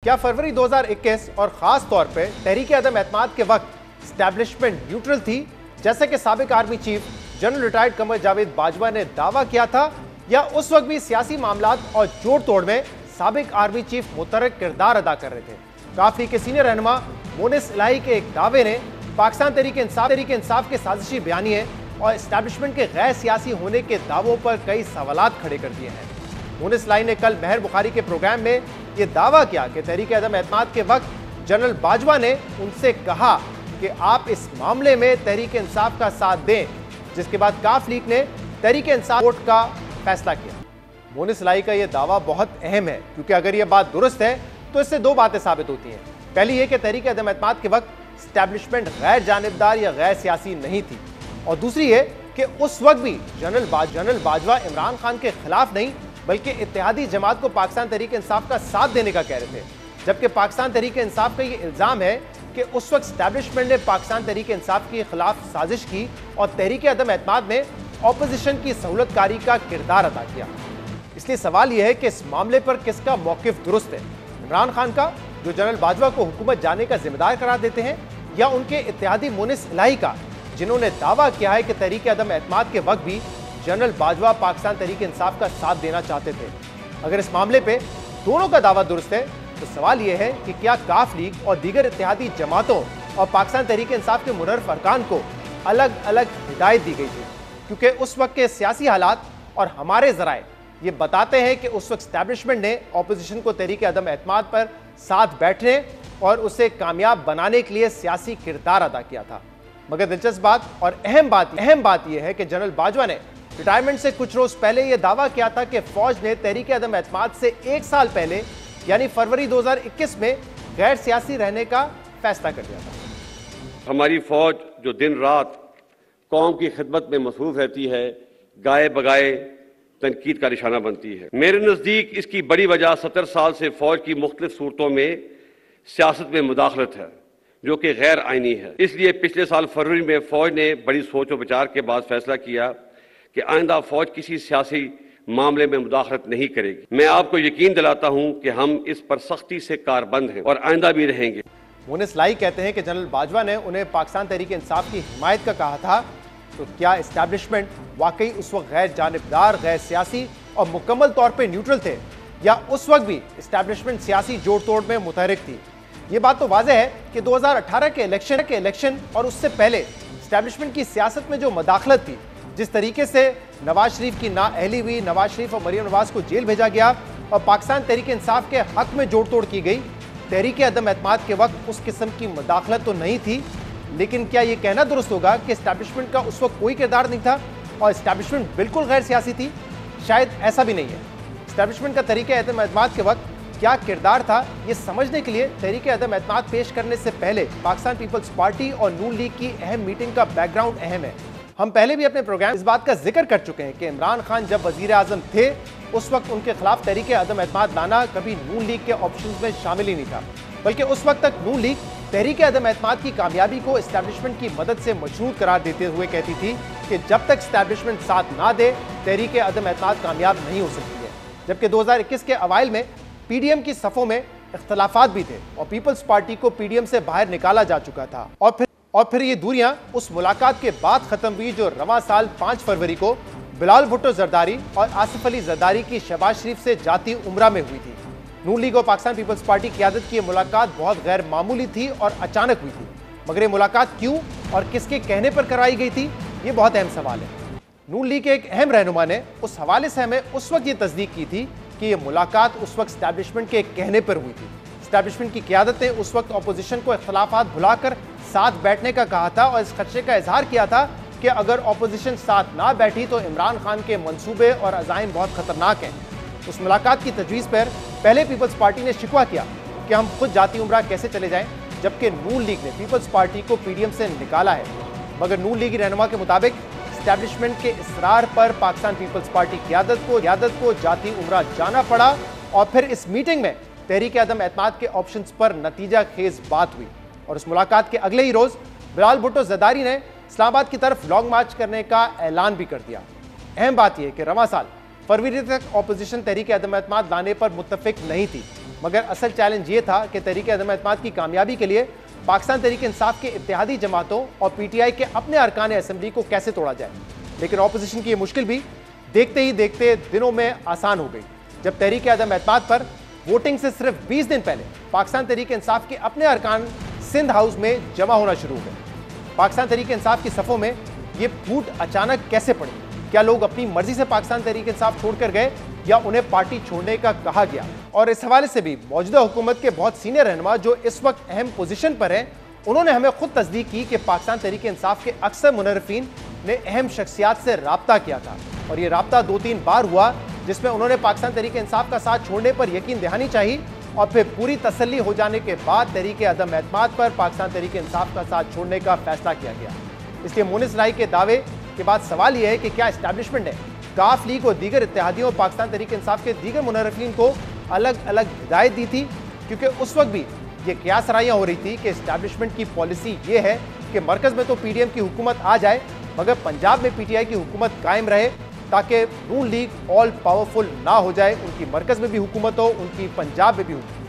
क्या फरवरी 2021 और खास तौर पे तहरीक अदम एतमाद के वक्त एस्टैब्लिशमेंट न्यूट्रल थी, जैसे कि साबिक army chief general retired Qamar Javed Bajwa ने दावा किया था, या उस वक्त भी सियासी मामलात और जोड़ तोड़ में साबिक आर्मी चीफ मुतरक किरदार अदा कर रहे थे? काफी के सीनियर रहनुमा मोनिस इलाही के एक दावे ने पाकिस्तान तहरीक इंसाफ के साजिशी बयानिए और एस्टैब्लिशमेंट के गैर सियासी होने के दावों पर कई सवालात खड़े कर दिए हैं। मोनिस इलाही ने कल महर बुखारी के प्रोग्राम में यह दावा किया कि तहरीक अदम एतमाद के वक्त जनरल बाजवा ने उनसे कहा कि आप इस मामले में तहरीक इंसाफ का साथ दें, जिसके बाद काफ लीग ने तहरीक इंसाफ कोर्ट का फैसला किया। मोनिस इलाही का यह दावा बहुत अहम है, क्योंकि अगर यह बात दुरुस्त है तो इससे दो बातें साबित होती हैं। पहली यह कि तहरीक अदम एतमाद के वक्त एस्टैब्लिशमेंट गैर जानिबदार या गैर सियासी नहीं थी, और दूसरी है कि उस वक्त भी जनरल बाजवा इमरान खान के खिलाफ नहीं बल्कि इत्तेहादी जमात को पाकिस्तान तहरीक इंसाफ का साथ देने का कह रहे थे, जबकि पाकिस्तान तहरीक इंसाफ का यह इल्जाम है कि उस वक्त एस्टैब्लिशमेंट ने पाकिस्तान तहरीक इंसाफ के खिलाफ साजिश की और तहरीक अदम एतमाद ने ऑपोजिशन की सहूलतकारी का किरदार अदा किया। इसलिए सवाल यह है कि इस मामले पर किसका मौकिफ दुरुस्त है, इमरान खान का, जो जनरल बाजवा को हुकूमत जाने का जिम्मेदार करार देते हैं, या उनके इत्तेहादी मोनिस इलाही का, जिन्होंने दावा किया है कि तहरीक अदम एतमाद के वक्त भी जनरल बाजवा पाकिस्तान तहरीक इंसाफ का साथ देना चाहते थे? अगर इस मामले पे दोनों का दावा दुरुस्त है तो सवाल यह है कि क्या काफ लीग और दीगर इत्तेहादी जमातों और पाकिस्तान तहरीक इंसाफ के मुनर्रफ अरकान को अलग अलग हिदायत दी गई थी? क्योंकि उस वक्त के सियासी हालात और हमारे जराए ये बताते हैं कि उस वक्त एस्टैब्लिशमेंट ने ऑपोजिशन को तहरीक अदम एतमाद पर साथ बैठने और उसे कामयाब बनाने के लिए सियासी किरदार अदा किया था। मगर दिलचस्प बात और अहम बात यह है कि जनरल बाजवा ने रिटायरमेंट से कुछ रोज पहले यह दावा किया था कि फौज ने तहरीक अदम एतमाद से एक साल पहले यानी फरवरी 2021 में गैर सियासी रहने का फैसला कर दिया था। हमारी फौज जो दिन रात कौम की खिदमत में मसरूफ रहती है, गाए बगाए तनकीद का निशाना बनती है। मेरे नज़दीक इसकी बड़ी वजह 70 साल से फौज की मुख्तलिफ सूरतों में सियासत में मुदाखलत है, जो कि गैर आइनी है। इसलिए पिछले साल फरवरी में फौज ने बड़ी सोच और विचार के बाद फैसला किया कि आइंदा फौज किसी सियासी मामले में मुदाखलत नहीं करेगी। मैं आपको यकीन दिलाता हूं कि हम इस पर सख्ती से कारबंद हैं और आइंदा भी रहेंगे। मोनिस इलाही कहते हैं कि जनरल बाजवा ने उन्हें पाकिस्तान तहरीक इंसाफ की हिमायत का कहा था, तो क्या एस्टैब्लिशमेंट वाकई उस वक्त गैर जानिबदार, गैर सियासी और मुकम्मल तौर पर न्यूट्रल थे, या उस वक्त भी एस्टैब्लिशमेंट सियासी जोड़ तोड़ में मुतहरिक थी? ये बात तो वाज़ेह है कि 2018 के इलेक्शन और उससे पहले एस्टैब्लिशमेंट की सियासत में जो मदाखलत थी, जिस तरीके से नवाज शरीफ की नाअहली हुई, नवाज शरीफ और मरियम नवाज को जेल भेजा गया और पाकिस्तान तहरीक इंसाफ के हक में जोड़ तोड़ की गई, तहरीक अदम एतमाद के वक्त उस किस्म की मदाखलत तो नहीं थी। लेकिन क्या यह कहना दुरुस्त होगा कि एस्टैब्लिशमेंट का उस वक्त कोई किरदार नहीं था और एस्टैब्लिशमेंट बिल्कुल गैर सियासी थी? शायद ऐसा भी नहीं है। एस्टैब्लिशमेंट का तहरीक अदम एतमाद के वक्त क्या किरदार था, ये समझने के लिए तहरीक अदम एतमाद पेश करने से पहले पाकिस्तान पीपल्स पार्टी और नून लीग की अहम मीटिंग का बैकग्राउंड अहम है। हम पहले भी अपने प्रोग्राम इस बात का जिक्र कर चुके हैं कि इमरान खान जब वजीर आजम थे, उस वक्त उनके खिलाफ तहरीक अदम एतमाद लाना कभी नून लीग के ऑप्शंस में शामिल ही नहीं था, बल्कि उस वक्त तक नून लीग तहरीक अदम एतमाद की कामयाबी को एस्टैब्लिशमेंट की मदद से मशरूत करार देते हुए कहती थी कि जब तक एस्टैब्लिशमेंट साथ ना दे, तहरीक अदम एतमाद कामयाब नहीं हो सकती है। जबकि 2021 के अवाइल में पीडीएम की सफ़ों में इख्तलाफात भी थे और पीपल्स पार्टी को पीडीएम से बाहर निकाला जा चुका था, और फिर ये दूरियां उस मुलाकात के बाद खत्म हुई जो रवां साल 5 फरवरी को बिलाल भुट्टो जरदारी और आसिफ अली जरदारी की शहबाज शरीफ से जाती उम्रा में हुई थी। नून लीग और पाकिस्तान पीपल्स पार्टी की क़यादत की ये मुलाकात बहुत गैर मामूली थी और अचानक हुई थी, मगर ये मुलाकात क्यों और किसके कहने पर कराई गई थी, ये बहुत अहम सवाल है। नून लीग के एक अहम रहनुमा ने उस हवाले से हमें उस वक्त ये तस्दीक की थी कि ये मुलाकात उस वक्त एस्टैब्लिशमेंट के कहने पर हुई थी। एस्टैब्लिशमेंट की क़यादत ने उस वक्त अपोजिशन को इख्तलाफात भुलाकर साथ बैठने का कहा था और इस खदशे का इजहार किया था कि अगर अपोजिशन साथ ना बैठी तो इमरान खान के मंसूबे और अज़ाइम बहुत खतरनाक हैं। उस मुलाकात की तजवीज़ पर पहले पीपल्स पार्टी ने शिकवा किया कि हम खुद जाती उम्रा कैसे चले जाएं, जबकि नून लीग ने पीपल्स पार्टी को पीडीएम से निकाला है। मगर नून लीगी रहनुमा के मुताबिक एस्टैब्लिशमेंट के इसरार पर पाकिस्तान पीपल्स पार्टी क़यादत को जाती उम्रा जाना पड़ा, और फिर इस मीटिंग में तहरीक अदम एतमाद के ऑप्शंस पर नतीजा खेज बात हुई। और उस मुलाकात के अगले ही रोज बिलाल भुट्टो जरदारी ने इस्लामाबाद की तरफ लॉन्ग मार्च करने का ऐलान भी कर दिया। अहम बात यह कि रवां साल फरवरी तक ऑपोजिशन तहरीक अदम एतमाद लाने पर मुत्तफिक नहीं थी, मगर असल चैलेंज ये था कि तहरीक अदम एतमाद की कामयाबी के लिए पाकिस्तान तहरीक इंसाफ के इत्तेहादी जमातों और पीटीआई के अपने अरकान असेंबली को कैसे तोड़ा जाए। लेकिन ऑपोजिशन की ये मुश्किल भी देखते ही देखते दिनों में आसान हो गई, जब तहरीक अदम एतमाद पर वोटिंग से सिर्फ 20 दिन पहले पाकिस्तान तहरीक इंसाफ के अपने अरकान सिंध हाउस में जमा होना शुरू हो गए। पाकिस्तान तहरीक इंसाफ की सफ़ों में ये फूट अचानक कैसे पड़ी? क्या लोग अपनी मर्जी से पाकिस्तान तहरीक इंसाफ छोड़कर गए या उन्हें पार्टी छोड़ने का कहा गया? और इस हवाले से भी मौजूदा हुकूमत के बहुत सीनियर रहनुमा जो इस वक्त अहम पोजीशन पर हैं, उन्होंने हमें खुद तस्दीक की कि पाकिस्तान तहरीक इंसाफ के अक्सर मुनर्रफीन ने अहम शख्सियात से राब्ता किया था और ये राब्ता 2-3 बार हुआ, जिसमें उन्होंने पाकिस्तान तहरीक इंसाफ का साथ छोड़ने पर यकीन दहानी चाहिए और फिर पूरी तसल्ली हो जाने के बाद तहरीक अदम एतमाद पर पाकिस्तान तहरीक इंसाफ का साथ छोड़ने का फैसला किया गया। इसलिए मोनिस राय के दावे के बाद सवाल यह है कि क्या एस्टैब्लिशमेंट ने काफ लीग और दीगर इत्तेहादियों और पाकिस्तान तहरीक इंसाफ के दीगर मुनर्रफीन को अलग अलग हिदायत दी थी? क्योंकि उस वक्त भी ये कयास राइयां हो रही थी कि एस्टैब्लिशमेंट की पॉलिसी ये है कि मरकज में तो पीडीएम की हुकूमत आ जाए मगर पंजाब में पीटीआई की हुकूमत कायम रहे, ताकि नून लीग ऑल पावरफुल ना हो जाए, उनकी मरकज में भी हुकूमत हो, उनकी पंजाब में भी हुकूमत।